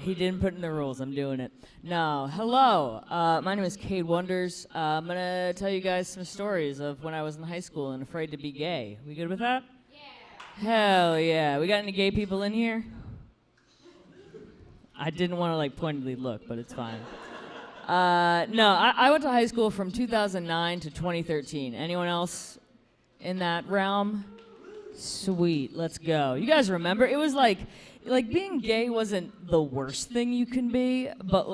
He didn't put in the rules. I'm doing it. No. Hello. My name is Cade Wonders. I'm going to tell you guys some stories of when I was in high school and afraid to be gay. We good with that? Yeah. Hell yeah. We got any gay people in here? I didn't want to pointedly look, but it's fine. No, I went to high school from 2009 to 2013. Anyone else in that realm? Sweet, let's go. You guys remember? It was like being gay wasn't the worst thing you can be, but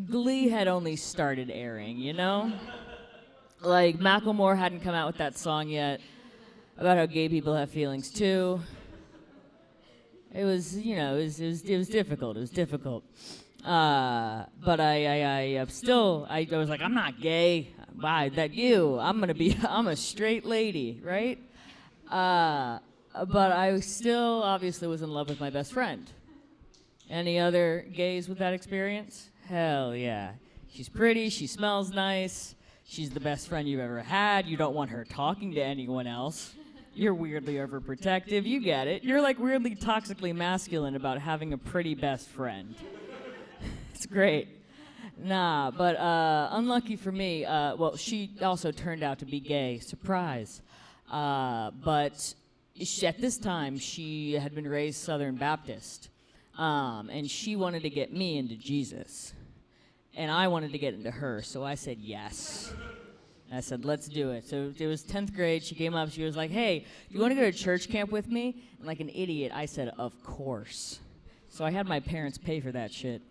Glee had only started airing, you know? Macklemore hadn't come out with that song yet about how gay people have feelings too. It was, it was difficult. It was difficult. But I was like, I'm not gay. Why? I'm a straight lady, right? But I still obviously was in love with my best friend. Any other gays with that experience? Hell yeah. She's pretty, she smells nice, she's the best friend you've ever had, you don't want her talking to anyone else. You're weirdly overprotective, you get it. You're weirdly toxically masculine about having a pretty best friend. It's great. Nah, but unlucky for me, she also turned out to be gay. Surprise. But at this time, she had been raised Southern Baptist, and she wanted to get me into Jesus, and I wanted to get into her, so I said yes. I said, let's do it. So it was 10th grade. She came up. She was like, hey, do you want to go to church camp with me? And like an idiot, I said, of course. So I had my parents pay for that shit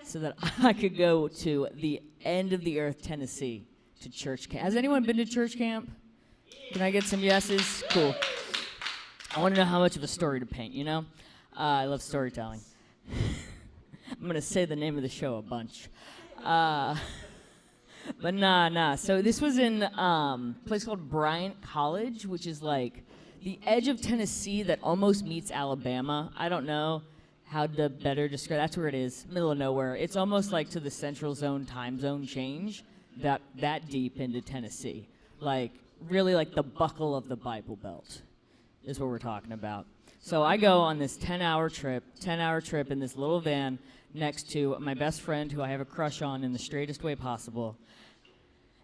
so that I could go to the end of the earth, Tennessee, to church camp. Has anyone been to church camp? Can I get some yeses? Cool. I want to know how much of a story to paint, you know? I love storytelling. I'm going to say the name of the show a bunch. But nah. So this was in a place called Bryant College, which is the edge of Tennessee that almost meets Alabama. I don't know how to better describe. That's where it is, middle of nowhere. It's almost to the central zone time zone change, that deep into Tennessee. Really the buckle of the Bible Belt is what we're talking about. So I go on this 10-hour trip in this little van next to my best friend who I have a crush on in the straightest way possible.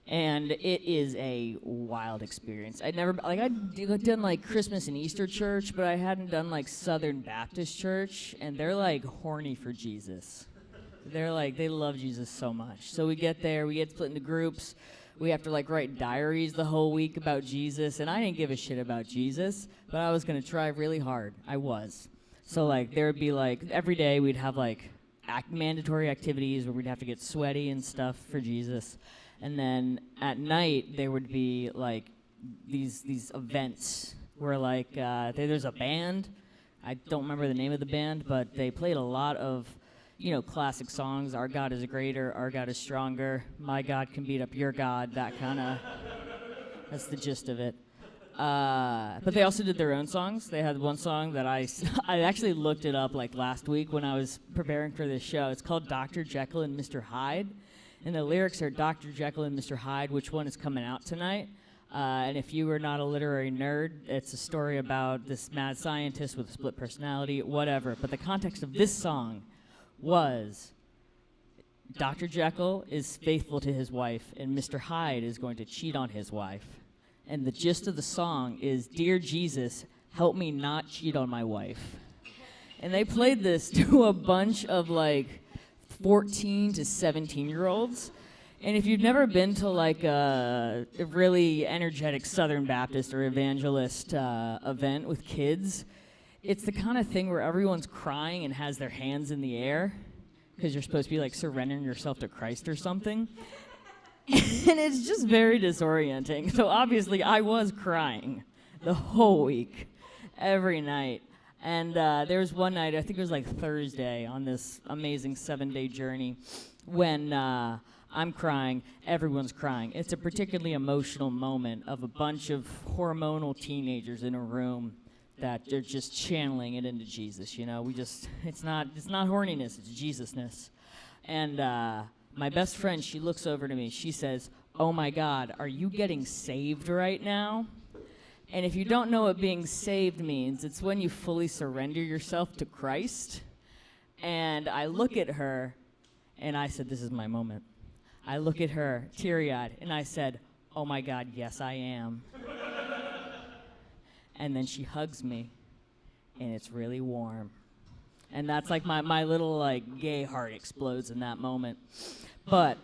And it is a wild experience. I'd done Christmas and Easter church, but I hadn't done Southern Baptist church, and they're horny for Jesus. They love Jesus so much. So we get there, we get split into groups. We have to write diaries the whole week about Jesus, and I didn't give a shit about Jesus, but I was gonna try really hard. I was. So there would be every day we'd have mandatory activities where we'd have to get sweaty and stuff for Jesus, and then at night there would be these events where there's a band. I don't remember the name of the band, but they played a lot of classic songs. Our God is greater, our God is stronger, my God can beat up your God, that's the gist of it. But they also did their own songs. They had one song that I actually looked it up last week when I was preparing for this show. It's called Dr. Jekyll and Mr. Hyde. And the lyrics are Dr. Jekyll and Mr. Hyde, which one is coming out tonight? And if you are not a literary nerd, it's a story about this mad scientist with a split personality, whatever. But the context of this song was Dr. Jekyll is faithful to his wife, and Mr. Hyde is going to cheat on his wife. And the gist of the song is, Dear Jesus, help me not cheat on my wife. And they played this to a bunch of 14 to 17-year-olds. And if you've never been to a really energetic Southern Baptist or evangelist event with kids, it's the kind of thing where everyone's crying and has their hands in the air because you're supposed to be surrendering yourself to Christ or something. And it's just very disorienting. So obviously I was crying the whole week, every night. And there was one night, I think it was Thursday on this amazing 7-day journey, when I'm crying, everyone's crying. It's a particularly emotional moment of a bunch of hormonal teenagers in a room that they're just channeling it into Jesus, it's not horniness, it's Jesusness. And my best friend, she looks over to me, she says, oh my God, are you getting saved right now? And if you don't know what being saved means, it's when you fully surrender yourself to Christ. And I look at her, and I said, this is my moment. I look at her, teary-eyed, and I said, oh my God, yes, I am. And then she hugs me, and it's really warm. And that's like my little like gay heart explodes in that moment. But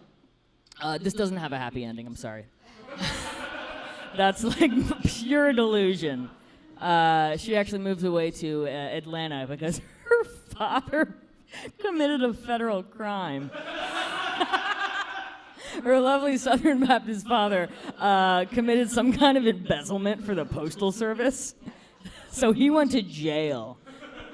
this doesn't have a happy ending, I'm sorry. That's like pure delusion. She actually moved away to Atlanta because her father committed a federal crime. Her lovely Southern Baptist father committed some kind of embezzlement for the Postal Service. So he went to jail.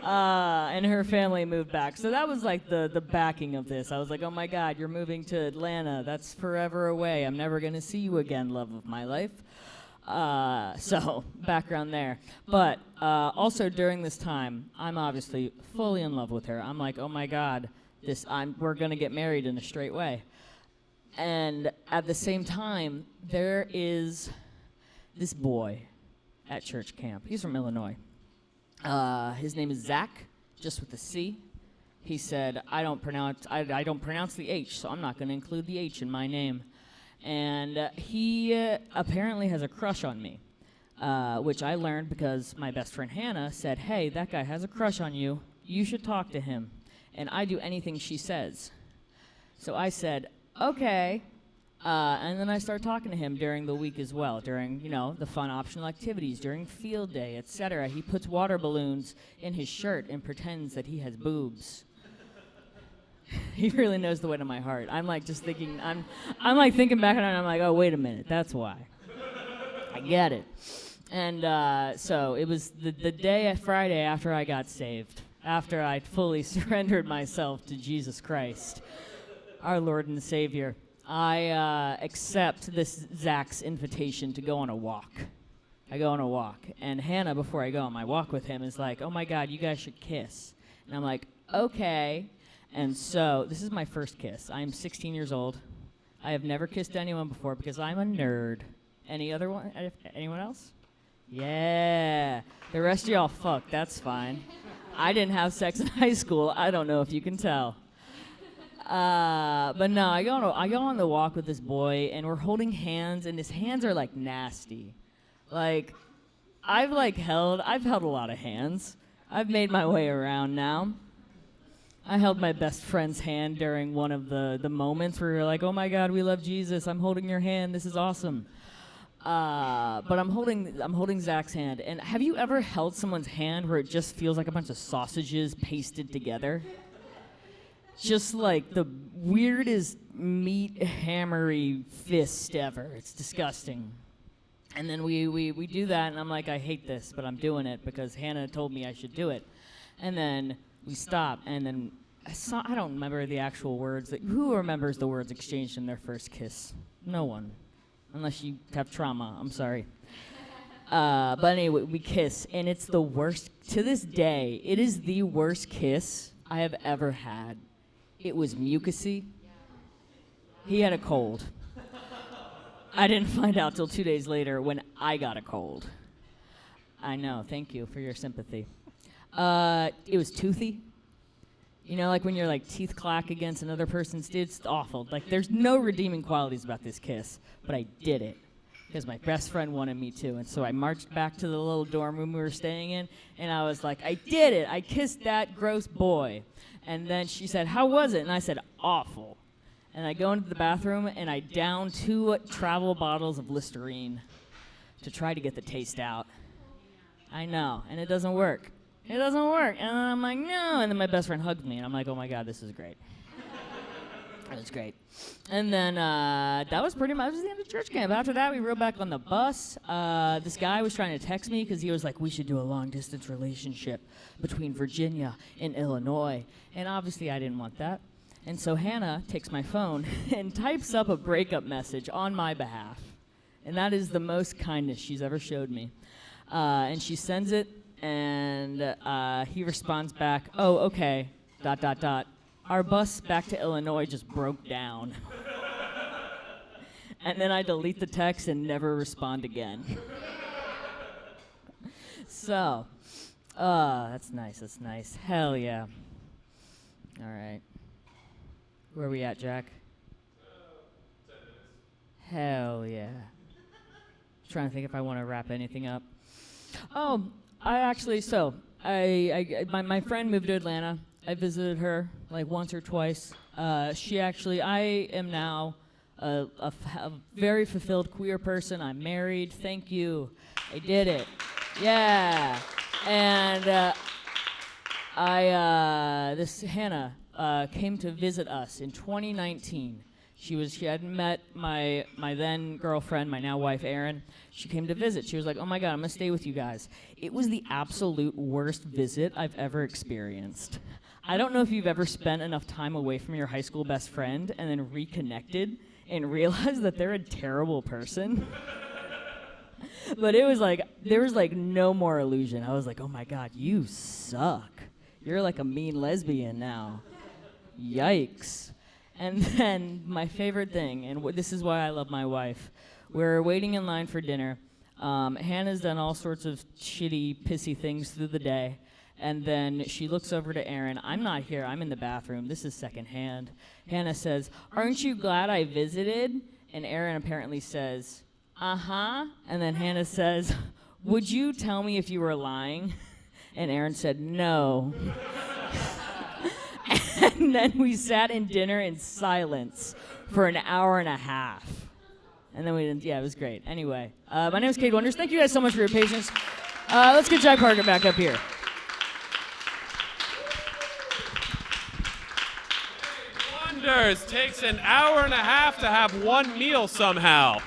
And her family moved back. So that was like the backing of this. I was like, oh my God, you're moving to Atlanta. That's forever away. I'm never going to see you again, love of my life. So background there. But also during this time, I'm obviously fully in love with her. I'm like, oh my God, we're going to get married in a straight way. And at the same time, there is this boy at church camp. He's from Illinois. His name is Zach, just with a C. He said, I don't pronounce the H, so I'm not going to include the H in my name. And he apparently has a crush on me, which I learned because my best friend Hannah said, hey, that guy has a crush on you. You should talk to him. And I do anything she says. So I said, okay. And then I started talking to him during the week as well, during, the fun optional activities, during field day, etc. He puts water balloons in his shirt and pretends that he has boobs. He really knows the way to my heart. I'm like just thinking, I'm like thinking back on it, and I'm like, oh, wait a minute, that's why. I get it. And so it was the day, Friday, after I got saved, after I'd fully surrendered myself to Jesus Christ, our Lord and Savior. I accept this Zach's invitation to go on a walk. I go on a walk. And Hannah, before I go on my walk with him, is like, oh my God, you guys should kiss. And I'm like, okay. And so this is my first kiss. I'm 16 years old. I have never kissed anyone before because I'm a nerd. Anyone else? Yeah. The rest of y'all fuck. That's fine. I didn't have sex in high school. I don't know if you can tell. But no, I go on the walk with this boy, and we're holding hands, and his hands are like nasty. Like, I've held a lot of hands. I've made my way around now. I held my best friend's hand during one of the moments where you're like, oh my God, we love Jesus. I'm holding your hand. This is awesome. But I'm holding Zach's hand. And have you ever held someone's hand where it just feels like a bunch of sausages pasted together? Just like the weirdest meat hammery fist ever. It's disgusting. And then we do that, and I'm like, I hate this, but I'm doing it because Hannah told me I should do it. And then we stop, and then I don't remember the actual words. Who remembers the words exchanged in their first kiss? No one. Unless you have trauma. I'm sorry. But anyway, we kiss, and it's the worst. To this day, it is the worst kiss I have ever had. It was mucusy. He had a cold. I didn't find out till 2 days later when I got a cold. I know. Thank you for your sympathy. It was toothy. Like when your teeth clack against another person's teeth. It's awful. There's no redeeming qualities about this kiss, but I did it because my best friend wanted me to. And so I marched back to the little dorm room we were staying in, and I was like, I did it. I kissed that gross boy. And then she said, how was it? And I said, awful. And I go into the bathroom, and I down 2 travel bottles of Listerine to try to get the taste out. I know, and it doesn't work. It doesn't work. And then I'm like, no. And then my best friend hugged me, and I'm like, oh, my God, this is great. It was great. And then that was pretty much the end of church camp. After that, we rode back on the bus. This guy was trying to text me because he was like, we should do a long-distance relationship between Virginia and Illinois. And obviously, I didn't want that. And so Hannah takes my phone and types up a breakup message on my behalf. And that is the most kindness she's ever showed me. And she sends it, and he responds back, oh, okay, ... Our bus back to Illinois just broke down. And then I delete the text and never respond again. So, that's nice, that's nice. Hell yeah. All right. Where are we at, Jack? 10 minutes. Hell yeah. Trying to think if I want to wrap anything up. Oh, my friend moved to Atlanta. I visited her like once or twice. I am now a very fulfilled queer person. I'm married. Thank you. I did it. Yeah. And this Hannah came to visit us in 2019. She hadn't met my then girlfriend, my now wife, Erin. She came to visit. She was like, oh my God, I'm gonna stay with you guys. It was the absolute worst visit I've ever experienced. I don't know if you've ever spent enough time away from your high school best friend and then reconnected and realized that they're a terrible person. But it was like, there was like no more illusion. I was like, oh my God, you suck. You're like a mean lesbian now. Yikes. And then my favorite thing, and this is why I love my wife, we're waiting in line for dinner. Hannah's done all sorts of shitty, pissy things through the day. And then she looks over to Erin. I'm not here. I'm in the bathroom. This is secondhand. Hannah says, aren't you glad I visited? And Erin apparently says, uh-huh. And then Hannah says, would you tell me if you were lying? And Erin said, no. And then we sat in dinner in silence for an hour and a half. And then it was great. Anyway, my name is Cade Wonders. Thank you guys so much for your patience. Let's get Jack Parker back up here. Wonders takes an hour and a half to have one meal somehow.